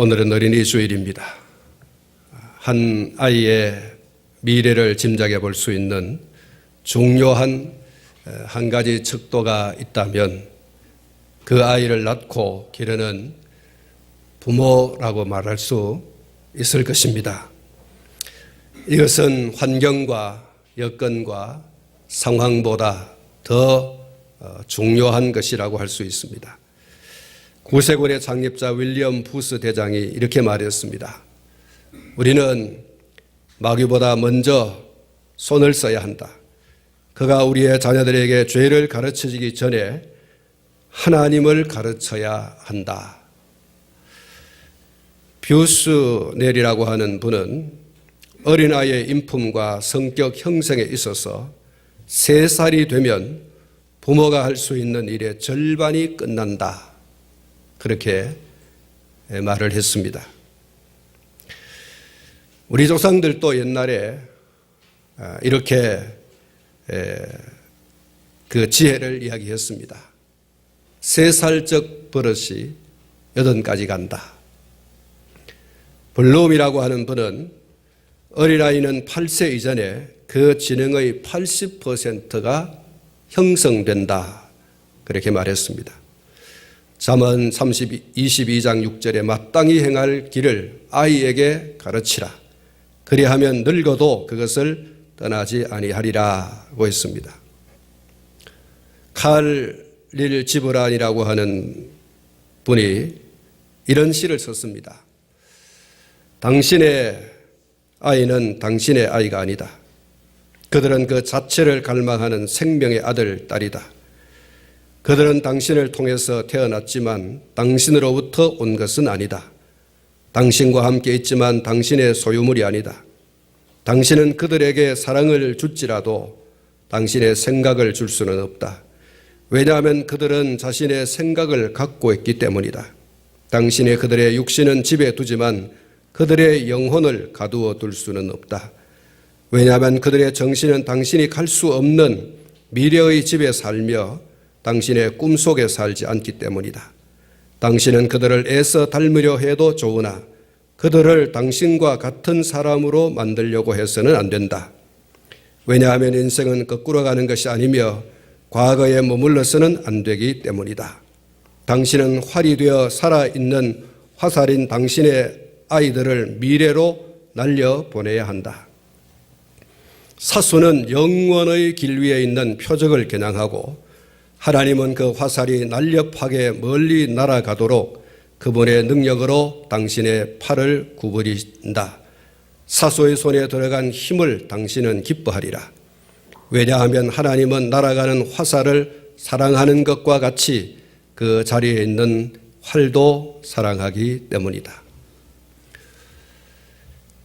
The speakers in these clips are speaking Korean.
오늘은 어린이 주일입니다. 한 아이의 미래를 짐작해 볼 수 있는 중요한 한 가지 척도가 있다면 그 아이를 낳고 기르는 부모라고 말할 수 있을 것입니다. 이것은 환경과 여건과 상황보다 더 중요한 것이라고 할 수 있습니다. 구세군의 창립자 윌리엄 부스 대장이 이렇게 말했습니다. 우리는 마귀보다 먼저 손을 써야 한다. 그가 우리의 자녀들에게 죄를 가르쳐주기 전에 하나님을 가르쳐야 한다. 뷰스넬이라고 하는 분은 어린아이의 인품과 성격 형성에 있어서 3살이 되면 부모가 할 수 있는 일의 절반이 끝난다. 그렇게 말을 했습니다. 우리 조상들도 옛날에 이렇게 그 지혜를 이야기했습니다. 3살적 버릇이 8가지 간다. 블룸이라고 하는 분은 어린아이는 8세 이전에 그 지능의 80%가 형성된다. 그렇게 말했습니다. 잠언 22장 6절에 마땅히 행할 길을 아이에게 가르치라. 그리하면 늙어도 그것을 떠나지 아니하리라고 했습니다. 칼릴 지브란이라고 하는 분이 이런 시를 썼습니다. 당신의 아이는 당신의 아이가 아니다. 그들은 그 자체를 갈망하는 생명의 아들, 딸이다. 그들은 당신을 통해서 태어났지만 당신으로부터 온 것은 아니다. 당신과 함께 있지만 당신의 소유물이 아니다. 당신은 그들에게 사랑을 줄지라도 당신의 생각을 줄 수는 없다. 왜냐하면 그들은 자신의 생각을 갖고 있기 때문이다. 당신이 그들의 육신은 집에 두지만 그들의 영혼을 가두어 둘 수는 없다. 왜냐하면 그들의 정신은 당신이 갈 수 없는 미래의 집에 살며 당신의 꿈속에 살지 않기 때문이다. 당신은 그들을 애써 닮으려 해도 좋으나 그들을 당신과 같은 사람으로 만들려고 해서는 안 된다. 왜냐하면 인생은 거꾸로 가는 것이 아니며 과거에 머물러서는 안 되기 때문이다. 당신은 활이 되어 살아있는 화살인 당신의 아이들을 미래로 날려보내야 한다. 사수는 영원의 길 위에 있는 표적을 겨냥하고 하나님은 그 화살이 날렵하게 멀리 날아가도록 그분의 능력으로 당신의 팔을 구부린다. 사수의 손에 들어간 힘을 당신은 기뻐하리라. 왜냐하면 하나님은 날아가는 화살을 사랑하는 것과 같이 그 자리에 있는 활도 사랑하기 때문이다.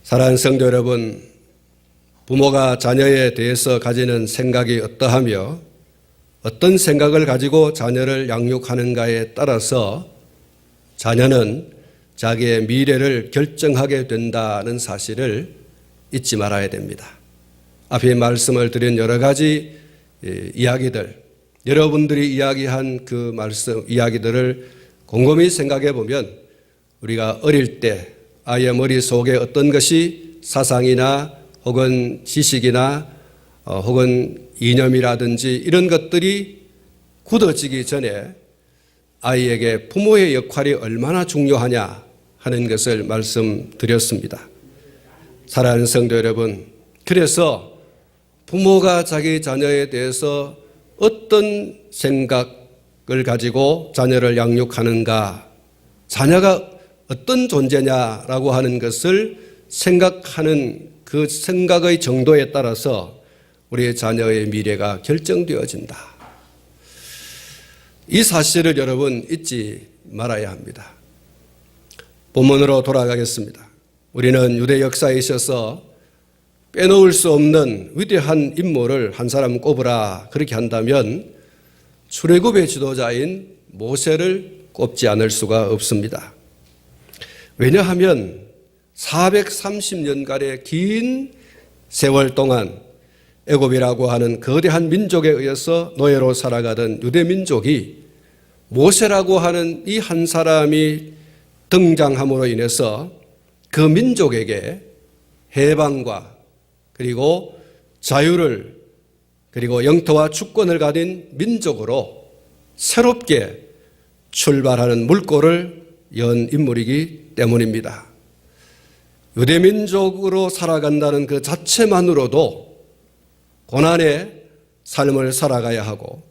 사랑하는 성도 여러분, 부모가 자녀에 대해서 가지는 생각이 어떠하며 어떤 생각을 가지고 자녀를 양육하는가에 따라서 자녀는 자기의 미래를 결정하게 된다는 사실을 잊지 말아야 됩니다. 앞에 말씀을 드린 여러 가지 이야기들, 여러분들이 이야기한 그 말씀, 이야기들을 곰곰이 생각해 보면 우리가 어릴 때 아이의 머릿속에 어떤 것이 사상이나 혹은 지식이나 혹은 이념이라든지 이런 것들이 굳어지기 전에 아이에게 부모의 역할이 얼마나 중요하냐 하는 것을 말씀드렸습니다. 사랑하는 성도 여러분, 그래서 부모가 자기 자녀에 대해서 어떤 생각을 가지고 자녀를 양육하는가, 자녀가 어떤 존재냐라고 하는 것을 생각하는 그 생각의 정도에 따라서 우리의 자녀의 미래가 결정되어진다. 이 사실을 여러분 잊지 말아야 합니다. 본문으로 돌아가겠습니다. 우리는 유대 역사에 있어서 빼놓을 수 없는 위대한 인물을 한 사람 꼽으라 그렇게 한다면 출애굽의 지도자인 모세를 꼽지 않을 수가 없습니다. 왜냐하면 430년간의 긴 세월 동안 애굽이라고 하는 거대한 민족에 의해서 노예로 살아가던 유대 민족이 모세라고 하는 이 한 사람이 등장함으로 인해서 그 민족에게 해방과 그리고 자유를 그리고 영토와 주권을 가진 민족으로 새롭게 출발하는 물꼬를 연 인물이기 때문입니다. 유대민족으로 살아간다는 그 자체만으로도 고난의 삶을 살아가야 하고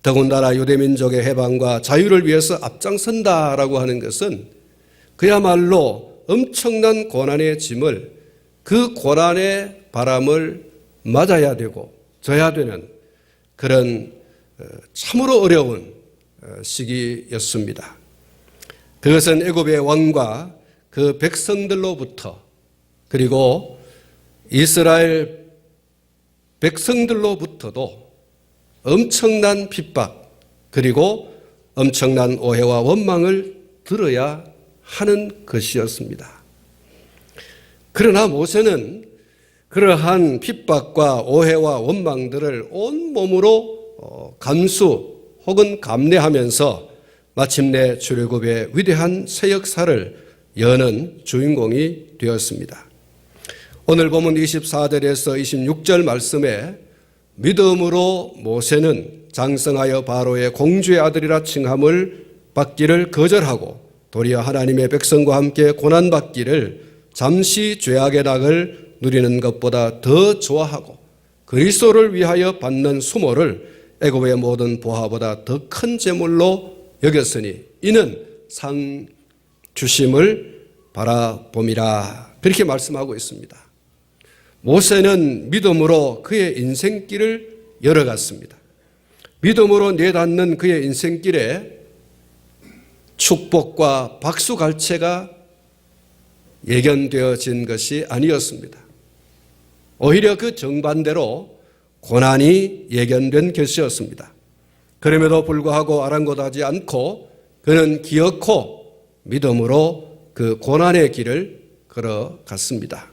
더군다나 유대민족의 해방과 자유를 위해서 앞장선다라고 하는 것은 그야말로 엄청난 고난의 짐을 그 고난의 바람을 맞아야 되고 져야 되는 그런 참으로 어려운 시기였습니다. 그것은 애굽의 왕과 그 백성들로부터 그리고 이스라엘 백성들로부터도 엄청난 핍박 그리고 엄청난 오해와 원망을 들어야 하는 것이었습니다. 그러나 모세는 그러한 핍박과 오해와 원망들을 온몸으로 감수 혹은 감내하면서 마침내 출애굽의 위대한 새 역사를 여는 주인공이 되었습니다. 오늘 본문 24절에서 26절 말씀에 믿음으로 모세는 장성하여 바로의 공주의 아들이라 칭함을 받기를 거절하고 도리어 하나님의 백성과 함께 고난받기를 잠시 죄악의 낙을 누리는 것보다 더 좋아하고 그리스도를 위하여 받는 수모를 애굽의 모든 보화보다 더 큰 재물로 여겼으니 이는 상 주심을 바라봄이라 그렇게 말씀하고 있습니다. 모세는 믿음으로 그의 인생길을 열어갔습니다. 믿음으로 내닫는 그의 인생길에 축복과 박수갈채가 예견되어진 것이 아니었습니다. 오히려 그 정반대로 고난이 예견된 것이었습니다. 그럼에도 불구하고 아랑곳하지 않고 그는 기어코 믿음으로 그 고난의 길을 걸어갔습니다.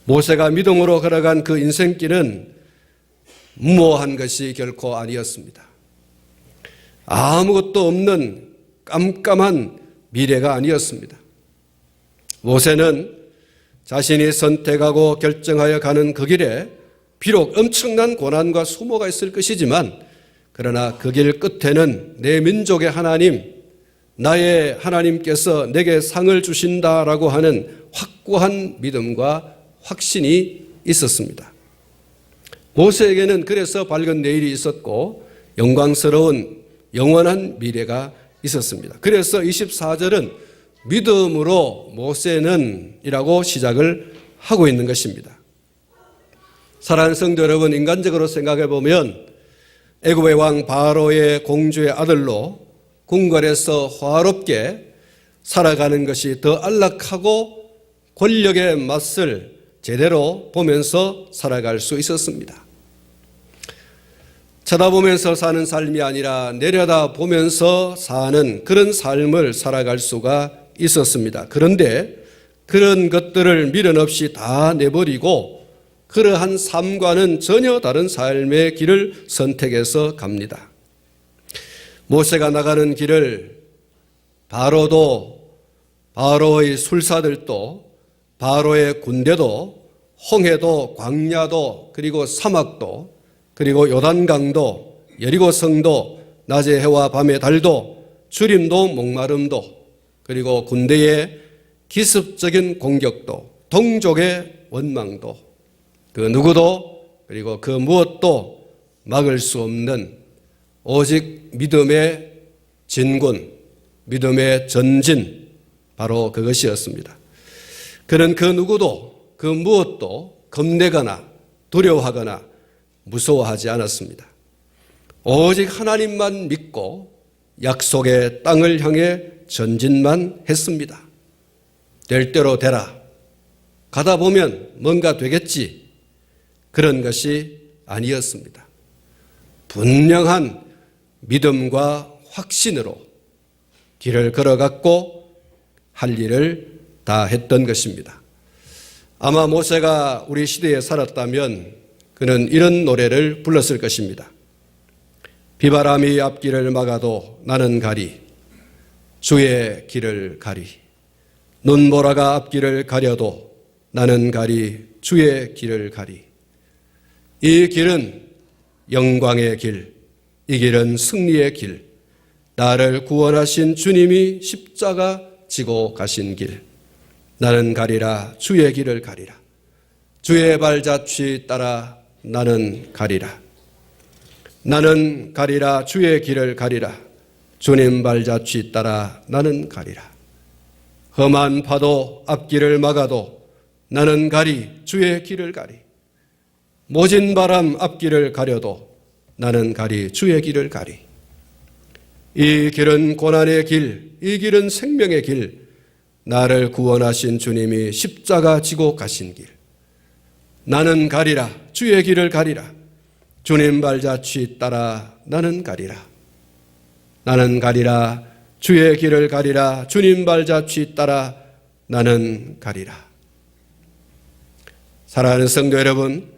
모세가 믿음으로 걸어간 그 인생길은 무모한 것이 결코 아니었습니다. 아무것도 없는 깜깜한 미래가 아니었습니다. 모세는 자신이 선택하고 결정하여 가는 그 길에 비록 엄청난 고난과 수모가 있을 것이지만 그러나 그 길 끝에는 내 민족의 하나님, 나의 하나님께서 내게 상을 주신다라고 하는 확고한 믿음과 확신이 있었습니다. 모세에게는 그래서 밝은 내일이 있었고 영광스러운 영원한 미래가 있었습니다. 그래서 24절은 믿음으로 모세는 이라고 시작을 하고 있는 것입니다. 사랑하는 성도 여러분, 인간적으로 생각해 보면 애굽의 왕 바로의 공주의 아들로 궁궐에서 화롭게 살아가는 것이 더 안락하고 권력의 맛을 제대로 보면서 살아갈 수 있었습니다. 쳐다보면서 사는 삶이 아니라 내려다보면서 사는 그런 삶을 살아갈 수가 있었습니다. 그런데 그런 것들을 미련 없이 다 내버리고 그러한 삶과는 전혀 다른 삶의 길을 선택해서 갑니다. 모세가 나가는 길을 바로도, 바로의 술사들도, 바로의 군대도, 홍해도, 광야도, 그리고 사막도, 그리고 요단강도, 여리고성도, 낮의 해와 밤의 달도, 주림도 목마름도, 그리고 군대의 기습적인 공격도, 동족의 원망도, 그 누구도 그리고 그 무엇도 막을 수 없는 오직 믿음의 진군, 믿음의 전진, 바로 그것이었습니다. 그는 그 누구도 그 무엇도 겁내거나 두려워하거나 무서워하지 않았습니다. 오직 하나님만 믿고 약속의 땅을 향해 전진만 했습니다. 될 대로 되라. 가다 보면 뭔가 되겠지. 그런 것이 아니었습니다. 분명한 믿음과 확신으로 길을 걸어갔고 할 일을 다 했던 것입니다. 아마 모세가 우리 시대에 살았다면 그는 이런 노래를 불렀을 것입니다. 비바람이 앞길을 막아도 나는 가리, 주의 길을 가리. 눈보라가 앞길을 가려도 나는 가리 주의 길을 가리. 이 길은 영광의 길, 이 길은 승리의 길, 나를 구원하신 주님이 십자가 지고 가신 길. 나는 가리라 주의 길을 가리라. 주의 발자취 따라 나는 가리라. 나는 가리라 주의 길을 가리라. 주님 발자취 따라 나는 가리라. 험한 파도 앞길을 막아도 나는 가리 주의 길을 가리. 모진 바람 앞길을 가려도 나는 가리 주의 길을 가리. 이 길은 고난의 길, 이 길은 생명의 길, 나를 구원하신 주님이 십자가 지고 가신 길. 나는 가리라 주의 길을 가리라. 주님 발자취 따라 나는 가리라. 나는 가리라 주의 길을 가리라. 주님 발자취 따라 나는 가리라. 사랑하는 성도 여러분,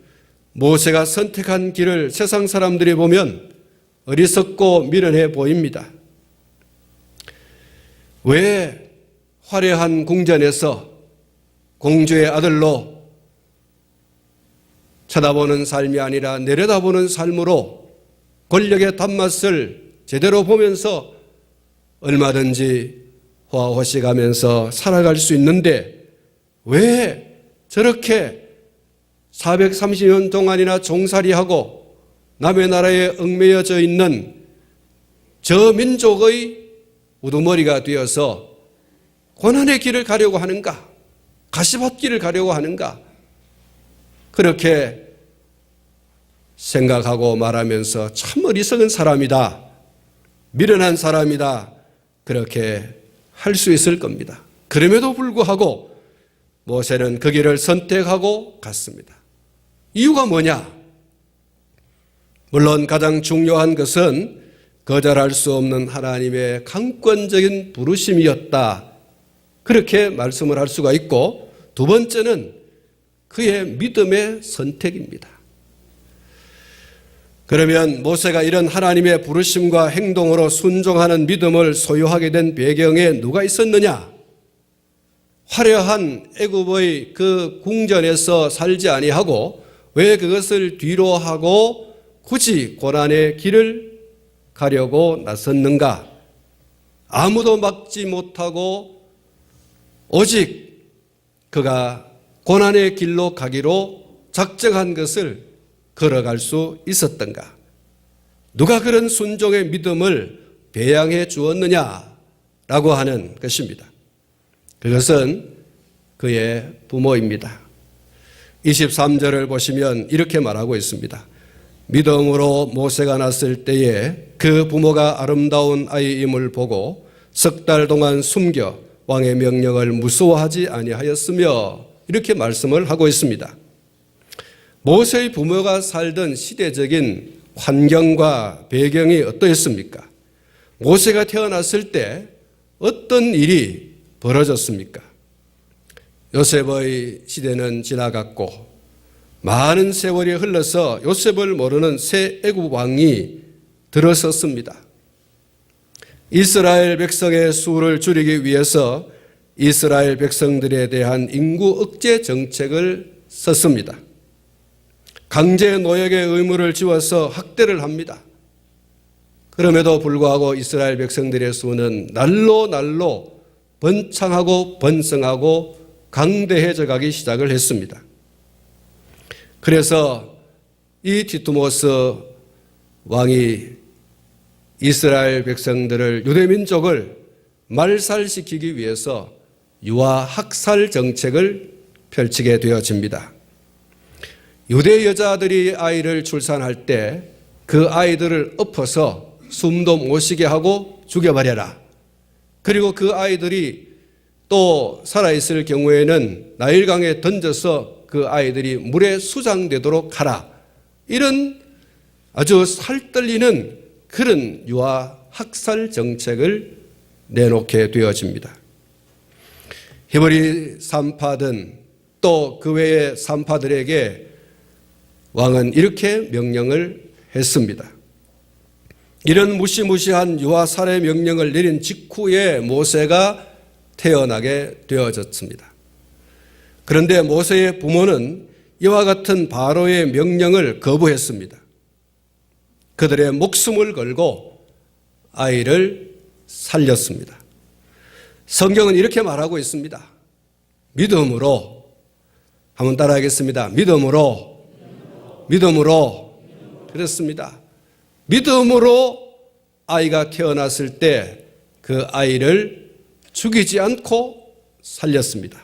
모세가 선택한 길을 세상 사람들이 보면 어리석고 미련해 보입니다. 왜 화려한 궁전에서 공주의 아들로 쳐다보는 삶이 아니라 내려다보는 삶으로 권력의 단맛을 제대로 보면서 얼마든지 호화호식하면서 살아갈 수 있는데 왜 저렇게 430년 동안이나 종살이하고 남의 나라에 얽매여져 있는 저 민족의 우두머리가 되어서 고난의 길을 가려고 하는가? 가시밭길을 가려고 하는가? 그렇게 생각하고 말하면서 참 어리석은 사람이다. 미련한 사람이다. 그렇게 할 수 있을 겁니다. 그럼에도 불구하고 모세는 그 길을 선택하고 갔습니다. 이유가 뭐냐? 물론 가장 중요한 것은 거절할 수 없는 하나님의 강권적인 부르심이었다. 그렇게 말씀을 할 수가 있고, 두 번째는 그의 믿음의 선택입니다. 그러면 모세가 이런 하나님의 부르심과 행동으로 순종하는 믿음을 소유하게 된 배경에 누가 있었느냐? 화려한 애굽의 그 궁전에서 살지 아니하고 왜 그것을 뒤로 하고 굳이 고난의 길을 가려고 나섰는가? 아무도 막지 못하고 오직 그가 고난의 길로 가기로 작정한 것을 걸어갈 수 있었던가? 누가 그런 순종의 믿음을 배양해 주었느냐라고 하는 것입니다. 그것은 그의 부모입니다. 23절을 보시면 이렇게 말하고 있습니다. 믿음으로 모세가 났을 때에 그 부모가 아름다운 아이임을 보고 석 달 동안 숨겨 왕의 명령을 무서워하지 아니하였으며, 이렇게 말씀을 하고 있습니다. 모세의 부모가 살던 시대적인 환경과 배경이 어떠했습니까? 모세가 태어났을 때 어떤 일이 벌어졌습니까? 요셉의 시대는 지나갔고 많은 세월이 흘러서 요셉을 모르는 새 애굽 왕이 들어섰습니다. 이스라엘 백성의 수를 줄이기 위해서 이스라엘 백성들에 대한 인구 억제 정책을 썼습니다. 강제 노역의 의무를 지워서 학대를 합니다. 그럼에도 불구하고 이스라엘 백성들의 수는 날로 번창하고 번성하고 강대해져 가기 시작을 했습니다. 그래서 이 디두모스 왕이 이스라엘 백성들을, 유대민족을 말살시키기 위해서 유아 학살 정책을 펼치게 되어집니다. 유대 여자들이 아이를 출산할 때 그 아이들을 엎어서 숨도 못 쉬게 하고 죽여버려라. 그리고 그 아이들이 또 살아있을 경우에는 나일강에 던져서 그 아이들이 물에 수장되도록 하라. 이런 아주 살떨리는 그런 유아 학살 정책을 내놓게 되어집니다. 히브리 산파든 또 그 외의 산파들에게 왕은 이렇게 명령을 했습니다. 이런 무시무시한 유아 살해 명령을 내린 직후에 모세가 태어나게 되어졌습니다. 그런데 모세의 부모는 이와 같은 바로의 명령을 거부했습니다. 그들의 목숨을 걸고 아이를 살렸습니다. 성경은 이렇게 말하고 있습니다. 믿음으로, 한번 따라하겠습니다. 믿음으로. 그렇습니다. 믿음으로 아이가 태어났을 때 그 아이를 죽이지 않고 살렸습니다.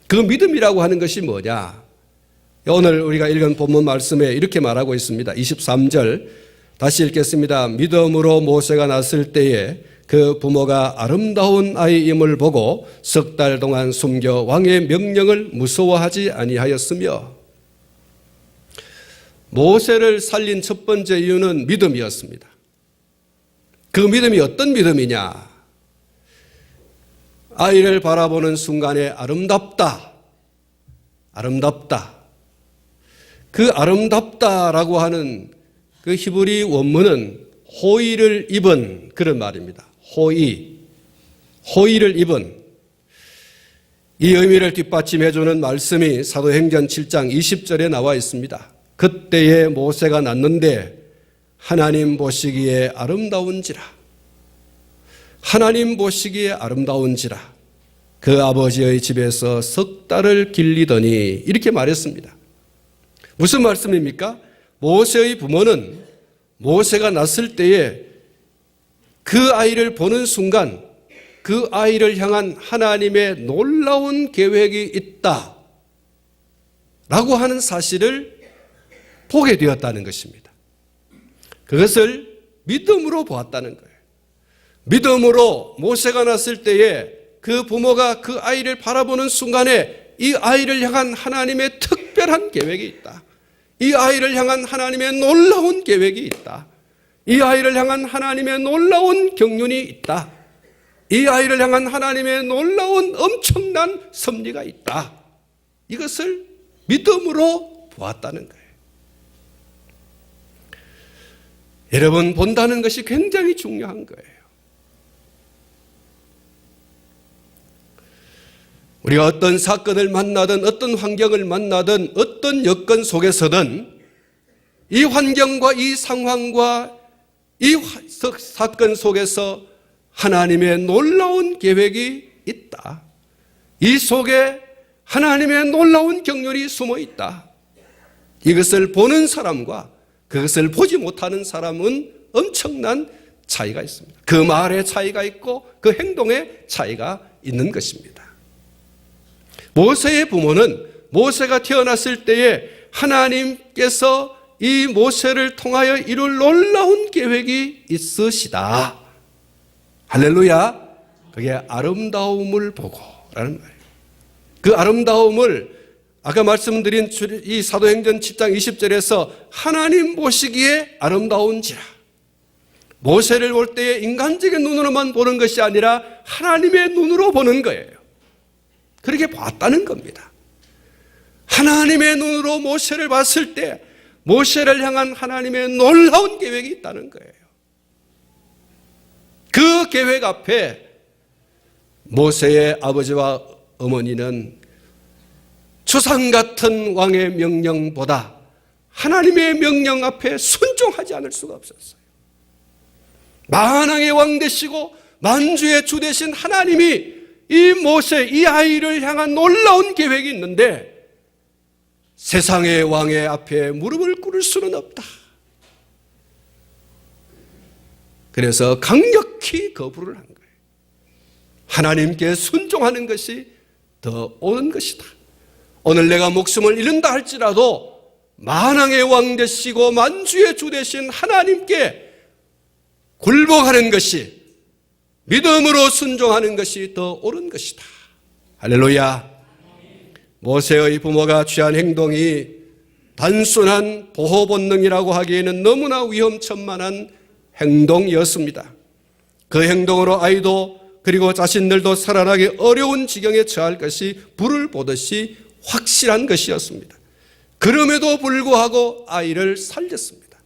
그 믿음이라고 하는 것이 뭐냐? 오늘 우리가 읽은 본문 말씀에 이렇게 말하고 있습니다. 23절 다시 읽겠습니다. 믿음으로 모세가 났을 때에 그 부모가 아름다운 아이임을 보고 석 달 동안 숨겨 왕의 명령을 무서워하지 아니하였으며, 모세를 살린 첫 번째 이유는 믿음이었습니다. 그 믿음이 어떤 믿음이냐? 아이를 바라보는 순간에 아름답다. 그 아름답다라고 하는 그 히브리 원문은 호의를 입은 그런 말입니다. 호의를 입은. 이 의미를 뒷받침해주는 말씀이 사도행전 7장 20절에 나와 있습니다. 그때에 모세가 낳는데 하나님 보시기에 아름다운지라. 그 아버지의 집에서 석 달을 길리더니, 이렇게 말했습니다. 무슨 말씀입니까? 모세의 부모는 모세가 낳았을 때에 그 아이를 보는 순간 그 아이를 향한 하나님의 놀라운 계획이 있다 라고 하는 사실을 보게 되었다는 것입니다. 그것을 믿음으로 보았다는 거예요. 믿음으로 모세가 낳았을 때에 그 부모가 그 아이를 바라보는 순간에 이 아이를 향한 하나님의 특별한 계획이 있다. 이 아이를 향한 하나님의 놀라운 계획이 있다. 이 아이를 향한 하나님의 놀라운 경륜이 있다. 이 아이를 향한 하나님의 놀라운 엄청난 섭리가 있다. 이것을 믿음으로 보았다는 거예요. 여러분, 본다는 것이 굉장히 중요한 거예요. 우리가 어떤 사건을 만나든 어떤 환경을 만나든 어떤 여건 속에서든 이 환경과 이 상황과 이 사건 속에서 하나님의 놀라운 계획이 있다. 이 속에 하나님의 놀라운 경륜이 숨어 있다. 이것을 보는 사람과 그것을 보지 못하는 사람은 엄청난 차이가 있습니다. 그 말에 차이가 있고 그 행동에 차이가 있는 것입니다. 모세의 부모는 모세가 태어났을 때에 하나님께서 이 모세를 통하여 이룰 놀라운 계획이 있으시다. 할렐루야. 그게 아름다움을 보고라는 말이에요. 그 아름다움을 아까 말씀드린 이 사도행전 7장 20절에서 하나님 보시기에 아름다운지라. 모세를 볼 때에 인간적인 눈으로만 보는 것이 아니라 하나님의 눈으로 보는 거예요. 그렇게 봤다는 겁니다. 하나님의 눈으로 모세를 봤을 때 모세를 향한 하나님의 놀라운 계획이 있다는 거예요. 그 계획 앞에 모세의 아버지와 어머니는 주상 같은 왕의 명령보다 하나님의 명령 앞에 순종하지 않을 수가 없었어요. 만왕의 왕 되시고 만주의 주 되신 하나님이 이 모세, 이 아이를 향한 놀라운 계획이 있는데 세상의 왕의 앞에 무릎을 꿇을 수는 없다. 그래서 강력히 거부를 한 거예요. 하나님께 순종하는 것이 더 옳은 것이다. 오늘 내가 목숨을 잃는다 할지라도 만왕의 왕 되시고 만주의 주 되신 하나님께 굴복하는 것이, 믿음으로 순종하는 것이 더 옳은 것이다. 할렐루야. 모세의 부모가 취한 행동이 단순한 보호 본능이라고 하기에는 너무나 위험천만한 행동이었습니다. 그 행동으로 아이도 그리고 자신들도 살아나기 어려운 지경에 처할 것이 불을 보듯이 확실한 것이었습니다. 그럼에도 불구하고 아이를 살렸습니다.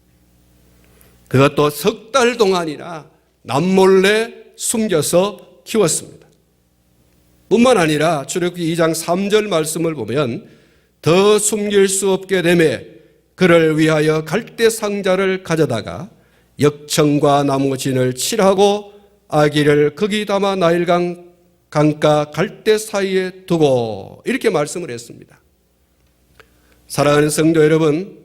그것도 석 달 동안이나 남몰래 숨겨서 키웠습니다. 뿐만 아니라 출애굽기 2장 3절 말씀을 보면 더 숨길 수 없게 되매 그를 위하여 갈대 상자를 가져다가 역청과 나무 진을 칠하고 아기를 거기 담아 나일강 강가 갈대 사이에 두고 이렇게 말씀을 했습니다. 사랑하는 성도 여러분,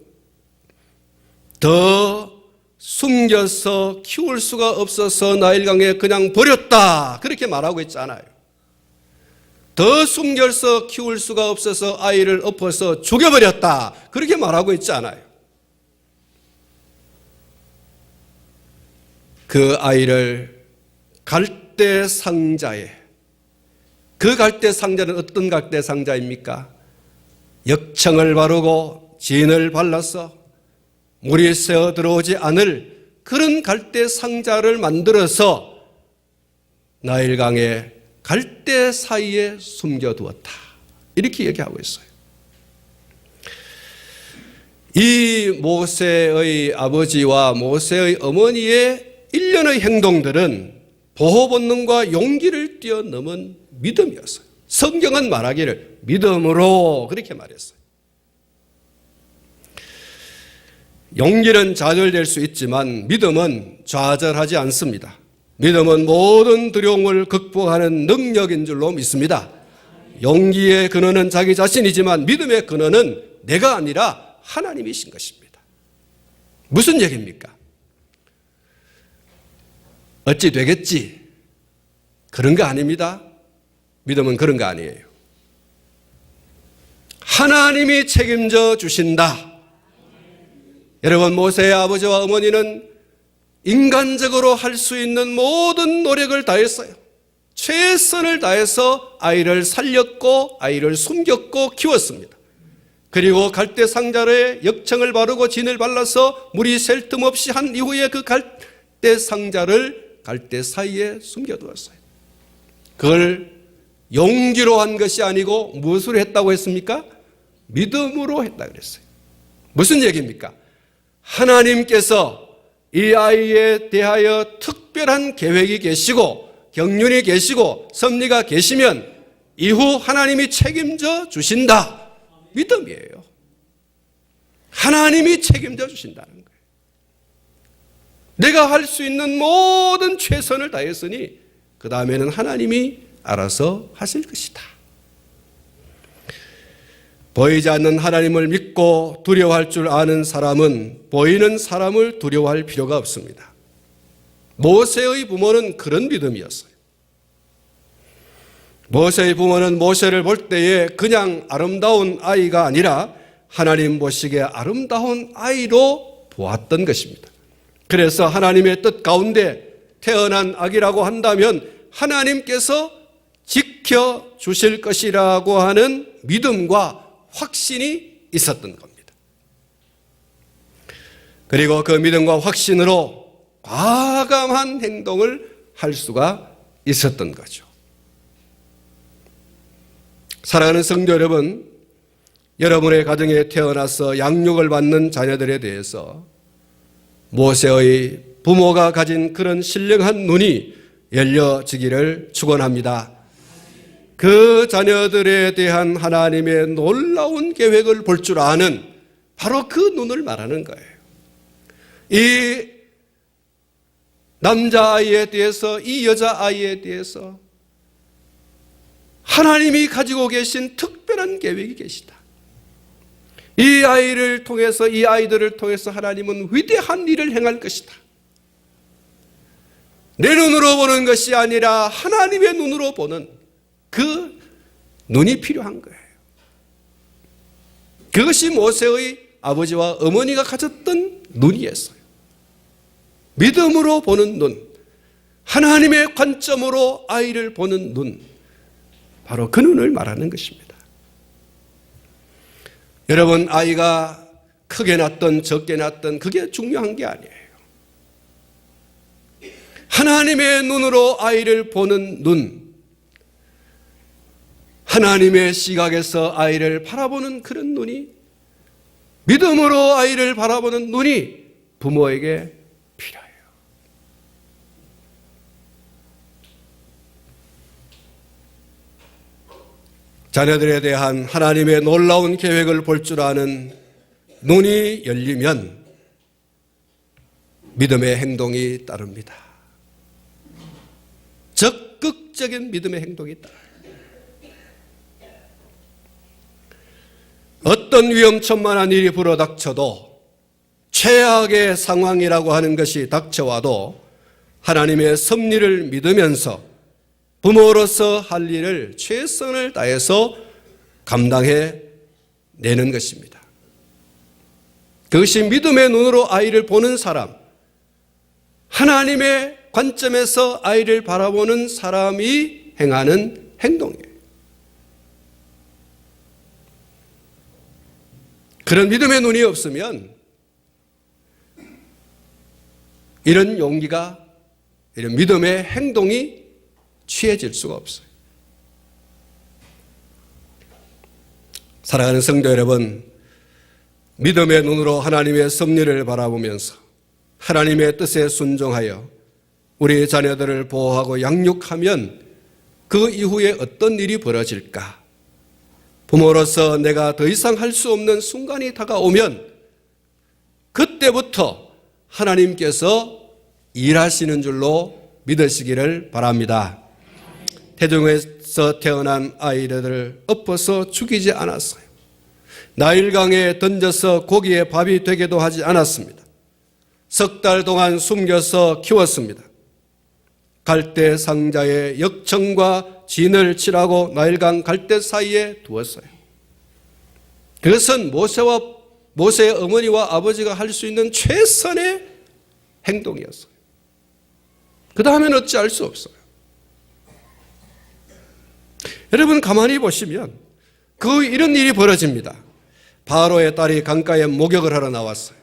더 숨겨서 키울 수가 없어서 나일강에 그냥 버렸다 그렇게 말하고 있지 않아요. 더 숨겨서 키울 수가 없어서 아이를 엎어서 죽여버렸다 그렇게 말하고 있지 않아요. 그 아이를 갈대 상자에, 그 갈대 상자는 어떤 갈대 상자입니까? 역청을 바르고 진을 발라서 물이 새어 들어오지 않을 그런 갈대 상자를 만들어서 나일강의 갈대 사이에 숨겨두었다 이렇게 얘기하고 있어요. 이 모세의 아버지와 모세의 어머니의 일련의 행동들은 보호 본능과 용기를 뛰어넘은 믿음이었어요. 성경은 말하기를 믿음으로 그렇게 말했어요. 용기는 좌절될 수 있지만 믿음은 좌절하지 않습니다. 믿음은 모든 두려움을 극복하는 능력인 줄로 믿습니다. 용기의 근원은 자기 자신이지만 믿음의 근원은 내가 아니라 하나님이신 것입니다. 무슨 얘기입니까? 어찌 되겠지? 그런 거 아닙니다. 믿음은 그런 거 아니에요. 하나님이 책임져 주신다. 여러분, 모세의 아버지와 어머니는 인간적으로 할 수 있는 모든 노력을 다했어요. 최선을 다해서 아이를 살렸고 아이를 숨겼고 키웠습니다. 그리고 갈대 상자에 역청을 바르고 진을 발라서 물이 셀 틈 없이 한 이후에 그 갈대 상자를 갈대 사이에 숨겨두었어요. 그걸 용기로 한 것이 아니고 무엇으로 했다고 했습니까? 믿음으로 했다고 그랬어요. 무슨 얘기입니까? 하나님께서 이 아이에 대하여 특별한 계획이 계시고 경륜이 계시고 섭리가 계시면 이후 하나님이 책임져 주신다. 믿음이에요. 하나님이 책임져 주신다는 거예요. 내가 할 수 있는 모든 최선을 다했으니 그 다음에는 하나님이 알아서 하실 것이다. 보이지 않는 하나님을 믿고 두려워할 줄 아는 사람은 보이는 사람을 두려워할 필요가 없습니다. 모세의 부모는 그런 믿음이었어요. 모세의 부모는 모세를 볼 때에 그냥 아름다운 아이가 아니라 하나님 보시기에 아름다운 아이로 보았던 것입니다. 그래서 하나님의 뜻 가운데 태어난 아기라고 한다면 하나님께서 지켜주실 것이라고 하는 믿음과 확신이 있었던 겁니다. 그리고 그 믿음과 확신으로 과감한 행동을 할 수가 있었던 거죠. 사랑하는 성도 여러분, 여러분의 가정에 태어나서 양육을 받는 자녀들에 대해서 모세의 부모가 가진 그런 신령한 눈이 열려지기를 축원합니다. 그 자녀들에 대한 하나님의 놀라운 계획을 볼 줄 아는 바로 그 눈을 말하는 거예요. 이 남자아이에 대해서, 이 여자아이에 대해서 하나님이 가지고 계신 특별한 계획이 계시다. 이 아이를 통해서, 이 아이들을 통해서 하나님은 위대한 일을 행할 것이다. 내 눈으로 보는 것이 아니라 하나님의 눈으로 보는 그 눈이 필요한 거예요. 그것이 모세의 아버지와 어머니가 가졌던 눈이었어요. 믿음으로 보는 눈, 하나님의 관점으로 아이를 보는 눈, 바로 그 눈을 말하는 것입니다. 여러분, 아이가 크게 낳든 적게 낳든 그게 중요한 게 아니에요. 하나님의 눈으로 아이를 보는 눈, 하나님의 시각에서 아이를 바라보는 그런 눈이, 믿음으로 아이를 바라보는 눈이 부모에게 필요해요. 자녀들에 대한 하나님의 놀라운 계획을 볼 줄 아는 눈이 열리면 믿음의 행동이 따릅니다. 적극적인 믿음의 행동이 따릅니다. 어떤 위험천만한 일이 불어닥쳐도, 최악의 상황이라고 하는 것이 닥쳐와도 하나님의 섭리를 믿으면서 부모로서 할 일을 최선을 다해서 감당해 내는 것입니다. 그것이 믿음의 눈으로 아이를 보는 사람, 하나님의 관점에서 아이를 바라보는 사람이 행하는 행동이에요. 그런 믿음의 눈이 없으면 이런 용기가, 이런 믿음의 행동이 취해질 수가 없어요. 사랑하는 성도 여러분, 믿음의 눈으로 하나님의 섭리를 바라보면서 하나님의 뜻에 순종하여 우리 자녀들을 보호하고 양육하면 그 이후에 어떤 일이 벌어질까? 부모로서 내가 더 이상 할 수 없는 순간이 다가오면 그때부터 하나님께서 일하시는 줄로 믿으시기를 바랍니다. 태중에서 태어난 아이들을 엎어서 죽이지 않았어요. 나일강에 던져서 고기에 밥이 되게도 하지 않았습니다. 석 달 동안 숨겨서 키웠습니다. 갈대 상자에 역청과 진을 칠하고 나일강 갈대 사이에 두었어요. 그것은 모세의 어머니와 아버지가 할 수 있는 최선의 행동이었어요. 그 다음엔 어찌할 수 없어요. 여러분 가만히 보시면 이런 일이 벌어집니다. 바로의 딸이 강가에 목욕을 하러 나왔어요.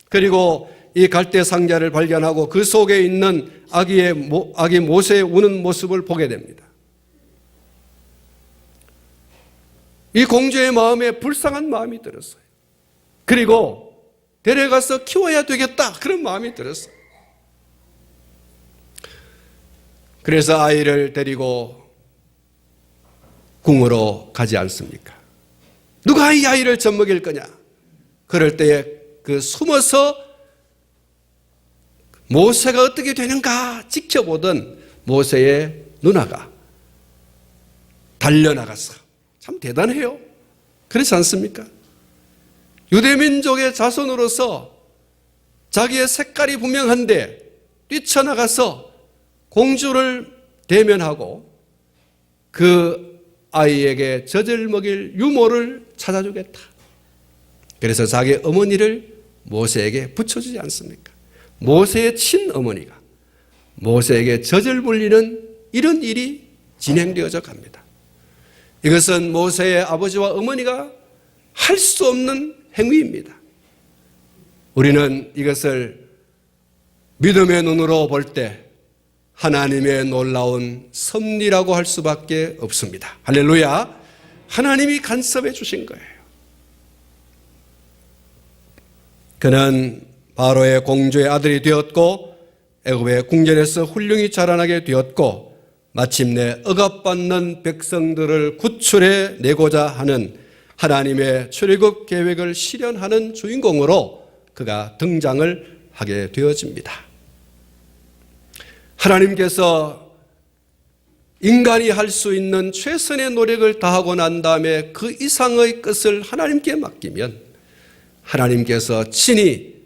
그리고 이 갈대 상자를 발견하고 그 속에 있는 아기 모세의 우는 모습을 보게 됩니다. 이 공주의 마음에 불쌍한 마음이 들었어요. 그리고 데려가서 키워야 되겠다, 그런 마음이 들었어요. 그래서 아이를 데리고 궁으로 가지 않습니까? 누가 이 아이를 젖먹일 거냐? 그럴 때에 숨어서 모세가 어떻게 되는가 지켜보던 모세의 누나가 달려나가서, 참 대단해요. 그렇지 않습니까? 유대민족의 자손으로서 자기의 색깔이 분명한데 뛰쳐나가서 공주를 대면하고 그 아이에게 젖을 먹일 유모를 찾아주겠다. 그래서 자기 어머니를 모세에게 붙여주지 않습니까? 모세의 친어머니가 모세에게 젖을 물리는 이런 일이 진행되어져 갑니다. 이것은 모세의 아버지와 어머니가 할 수 없는 행위입니다. 우리는 이것을 믿음의 눈으로 볼 때 하나님의 놀라운 섭리라고 할 수밖에 없습니다. 할렐루야. 하나님이 간섭해 주신 거예요. 그는 바로의 공주의 아들이 되었고 애굽의 궁전에서 훌륭히 자라나게 되었고 마침내 억압받는 백성들을 구출해 내고자 하는 하나님의 출애굽 계획을 실현하는 주인공으로 그가 등장을 하게 되어집니다. 하나님께서 인간이 할 수 있는 최선의 노력을 다하고 난 다음에 그 이상의 것을 하나님께 맡기면 하나님께서 친히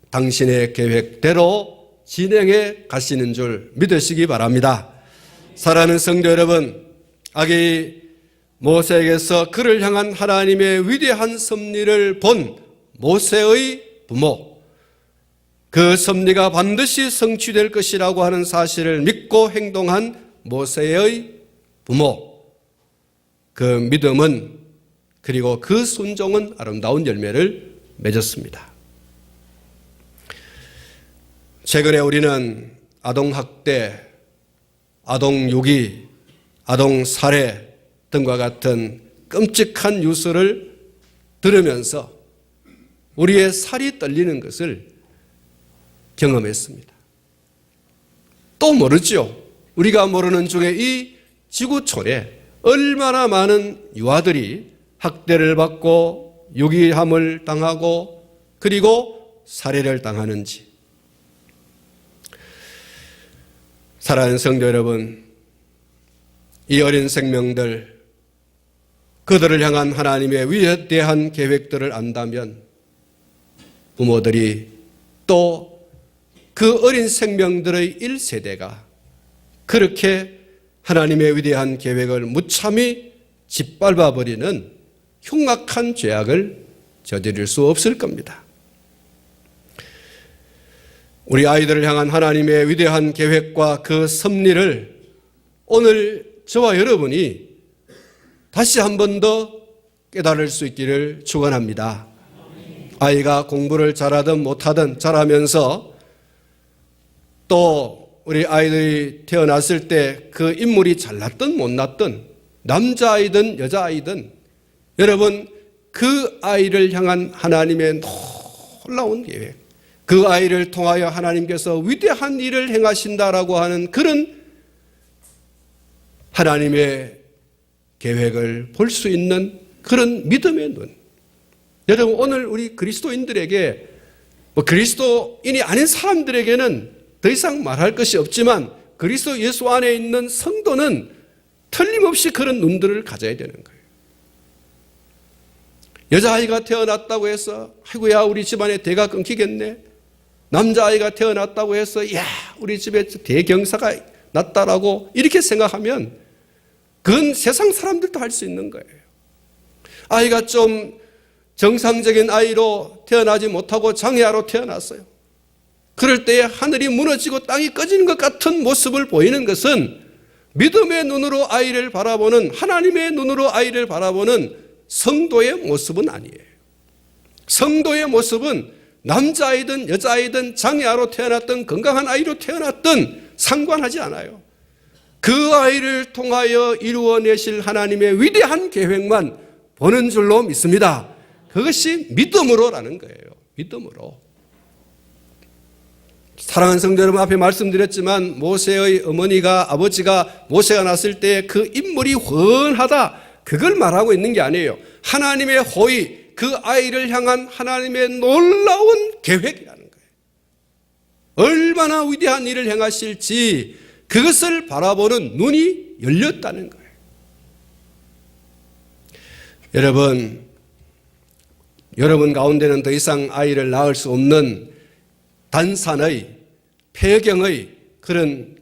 당신의 계획대로 진행해 가시는 줄 믿으시기 바랍니다. 사랑하는 성도 여러분, 아기 모세에게서 그를 향한 하나님의 위대한 섭리를 본 모세의 부모, 그 섭리가 반드시 성취될 것이라고 하는 사실을 믿고 행동한 모세의 부모, 그 믿음은, 그리고 그 순종은 아름다운 열매를 맺었습니다. 최근에 우리는 아동학대, 아동유기, 아동살해 등과 같은 끔찍한 뉴스를 들으면서 우리의 살이 떨리는 것을 경험했습니다. 또 모르죠. 우리가 모르는 중에 이 지구촌에 얼마나 많은 유아들이 학대를 받고 유기함을 당하고 그리고 살해를 당하는지. 사랑하는 성도 여러분, 이 어린 생명들, 그들을 향한 하나님의 위대한 계획들을 안다면 부모들이 또 그 어린 생명들의 1세대가 그렇게 하나님의 위대한 계획을 무참히 짓밟아버리는 흉악한 죄악을 저지를 수 없을 겁니다. 우리 아이들을 향한 하나님의 위대한 계획과 그 섭리를 오늘 저와 여러분이 다시 한 번 더 깨달을 수 있기를 축원합니다. 아이가 공부를 잘하든 못하든 잘하면서 또 우리 아이들이 태어났을 때 그 인물이 잘났든 못났든 남자아이든 여자아이든 여러분 그 아이를 향한 하나님의 놀라운 계획, 그 아이를 통하여 하나님께서 위대한 일을 행하신다라고 하는 그런 하나님의 계획을 볼 수 있는 그런 믿음의 눈. 여러분 오늘 우리 그리스도인들에게 그리스도인이 아닌 사람들에게는 더 이상 말할 것이 없지만 그리스도 예수 안에 있는 성도는 틀림없이 그런 눈들을 가져야 되는 거예요. 여자아이가 태어났다고 해서 아이고야 우리 집안에 대가 끊기겠네. 남자아이가 태어났다고 해서 야 우리 집에 대경사가 났다라고 이렇게 생각하면 그건 세상 사람들도 할 수 있는 거예요. 아이가 좀 정상적인 아이로 태어나지 못하고 장애아로 태어났어요. 그럴 때에 하늘이 무너지고 땅이 꺼지는 것 같은 모습을 보이는 것은 믿음의 눈으로 아이를 바라보는 하나님의 눈으로 아이를 바라보는 성도의 모습은 아니에요. 성도의 모습은 남자아이든 여자아이든 장애아로 태어났든 건강한 아이로 태어났든 상관하지 않아요. 그 아이를 통하여 이루어내실 하나님의 위대한 계획만 보는 줄로 믿습니다. 그것이 믿음으로라는 거예요. 믿음으로. 사랑하는 성도 여러분, 앞에 말씀드렸지만 모세의 어머니가 아버지가 모세가 났을 때 그 인물이 훤하다, 그걸 말하고 있는 게 아니에요. 하나님의 호의, 그 아이를 향한 하나님의 놀라운 계획이라는 거예요. 얼마나 위대한 일을 행하실지 그것을 바라보는 눈이 열렸다는 거예요. 여러분 가운데는 더 이상 아이를 낳을 수 없는 단산의 폐경의 그런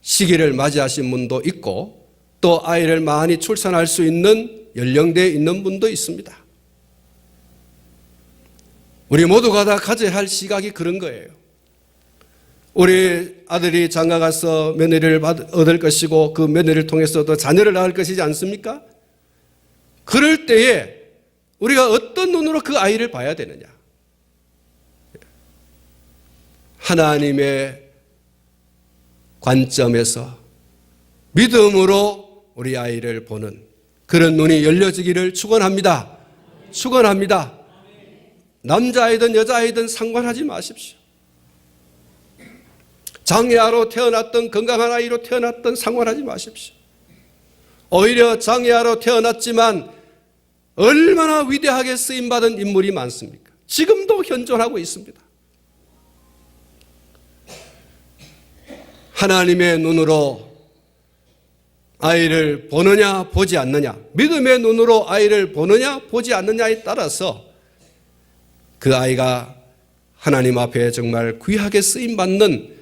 시기를 맞이하신 분도 있고 또 아이를 많이 출산할 수 있는 연령대에 있는 분도 있습니다. 우리 모두가 다 가져야 할 시각이 그런 거예요. 우리 아들이 장가 가서 며느리를 얻을 것이고 그 며느리를 통해서도 자녀를 낳을 것이지 않습니까? 그럴 때에 우리가 어떤 눈으로 그 아이를 봐야 되느냐? 하나님의 관점에서 믿음으로 우리 아이를 보는 그런 눈이 열려지기를 축원합니다. 축원합니다. 남자아이든 여자아이든 상관하지 마십시오. 장애아로 태어났던 건강한 아이로 태어났던 상관하지 마십시오. 오히려 장애아로 태어났지만 얼마나 위대하게 쓰임받은 인물이 많습니까? 지금도 현존하고 있습니다. 하나님의 눈으로 아이를 보느냐 보지 않느냐, 믿음의 눈으로 아이를 보느냐 보지 않느냐에 따라서 그 아이가 하나님 앞에 정말 귀하게 쓰임받는,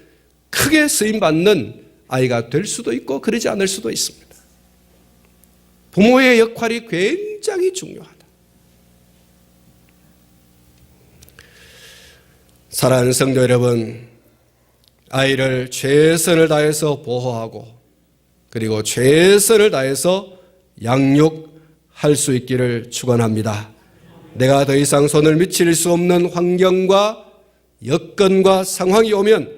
크게 쓰임받는 아이가 될 수도 있고 그러지 않을 수도 있습니다. 부모의 역할이 굉장히 중요하다. 사랑하는 성도 여러분, 아이를 최선을 다해서 보호하고 그리고 최선을 다해서 양육할 수 있기를 축원합니다. 내가 더 이상 손을 미칠 수 없는 환경과 여건과 상황이 오면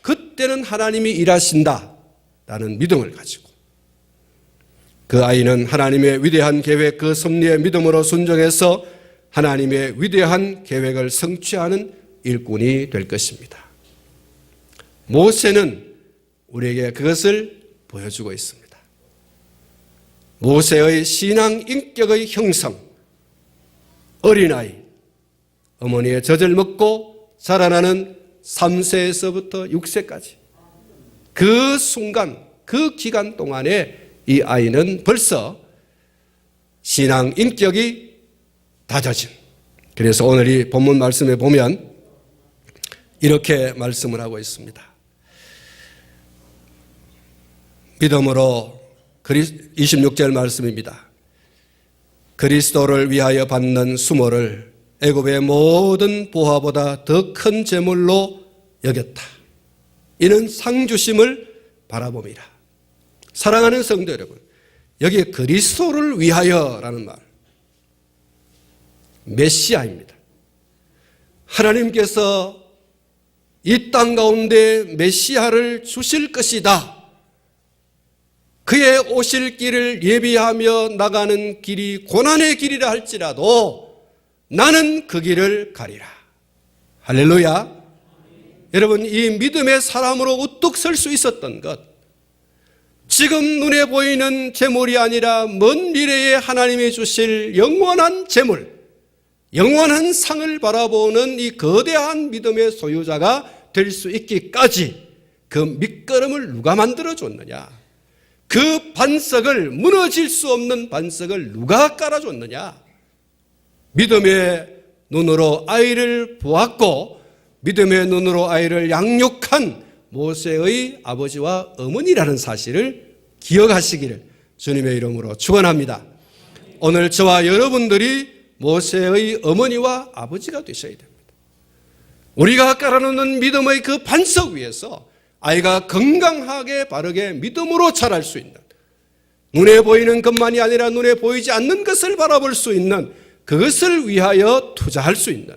그때는 하나님이 일하신다라는 믿음을 가지고 그 아이는 하나님의 위대한 계획, 그 섭리의 믿음으로 순종해서 하나님의 위대한 계획을 성취하는 일꾼이 될 것입니다. 모세는 우리에게 그것을 보여주고 있습니다. 모세의 신앙 인격의 형성, 어린아이, 어머니의 젖을 먹고 자라나는 3세에서부터 6세까지 그 순간, 그 기간 동안에 이 아이는 벌써 신앙 인격이 다져진. 그래서 오늘 이 본문 말씀에 보면 이렇게 말씀을 하고 있습니다. 믿음으로 26절 말씀입니다. 그리스도를 위하여 받는 수모를 애굽의 모든 보화보다 더 큰 재물로 여겼다. 이는 상주심을 바라봄이라. 사랑하는 성도 여러분, 여기 그리스도를 위하여라는 말, 메시아입니다. 하나님께서 이 땅 가운데 메시아를 주실 것이다. 그의 오실 길을 예비하며 나가는 길이 고난의 길이라 할지라도 나는 그 길을 가리라. 할렐루야. 여러분, 이 믿음의 사람으로 우뚝 설 수 있었던 것, 지금 눈에 보이는 재물이 아니라 먼 미래에 하나님이 주실 영원한 재물, 영원한 상을 바라보는 이 거대한 믿음의 소유자가 될 수 있기까지 그 밑거름을 누가 만들어줬느냐? 그 반석을, 무너질 수 없는 반석을 누가 깔아줬느냐? 믿음의 눈으로 아이를 보았고 믿음의 눈으로 아이를 양육한 모세의 아버지와 어머니라는 사실을 기억하시기를 주님의 이름으로 축원합니다. 오늘 저와 여러분들이 모세의 어머니와 아버지가 되셔야 됩니다. 우리가 깔아놓는 믿음의 그 반석 위에서 아이가 건강하게 바르게 믿음으로 자랄 수 있는, 눈에 보이는 것만이 아니라 눈에 보이지 않는 것을 바라볼 수 있는, 그것을 위하여 투자할 수 있는,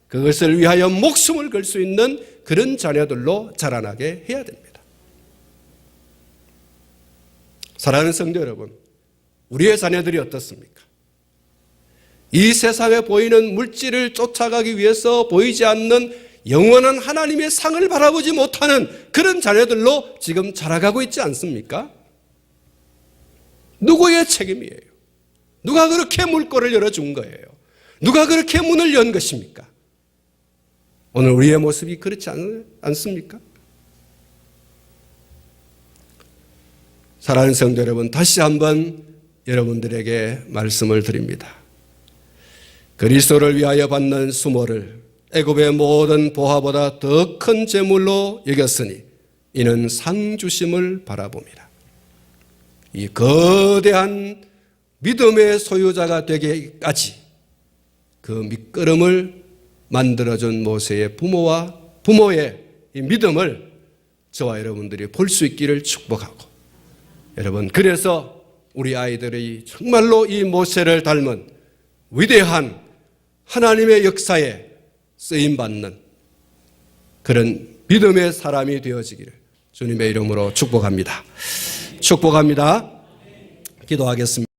그것을 위하여 목숨을 걸 수 있는 그런 자녀들로 자라나게 해야 됩니다. 사랑하는 성도 여러분, 우리의 자녀들이 어떻습니까? 이 세상에 보이는 물질을 쫓아가기 위해서 보이지 않는 영원한 하나님의 상을 바라보지 못하는 그런 자녀들로 지금 자라가고 있지 않습니까? 누구의 책임이에요? 누가 그렇게 물꼬를 열어준 거예요? 누가 그렇게 문을 연 것입니까? 오늘 우리의 모습이 그렇지 않습니까? 사랑하는 성도 여러분, 다시 한번 여러분들에게 말씀을 드립니다. 그리스도를 위하여 받는 수모를 애굽의 모든 보화보다 더 큰 재물로 여겼으니 이는 상주심을 바라봅니다. 이 거대한 믿음의 소유자가 되기까지 그 밑거름을 만들어준 모세의 부모의 이 믿음을 저와 여러분들이 볼 수 있기를 축복하고, 여러분, 그래서 우리 아이들이 정말로 이 모세를 닮은 위대한 하나님의 역사에 쓰임받는 그런 믿음의 사람이 되어지기를 주님의 이름으로 축복합니다. 축복합니다. 기도하겠습니다.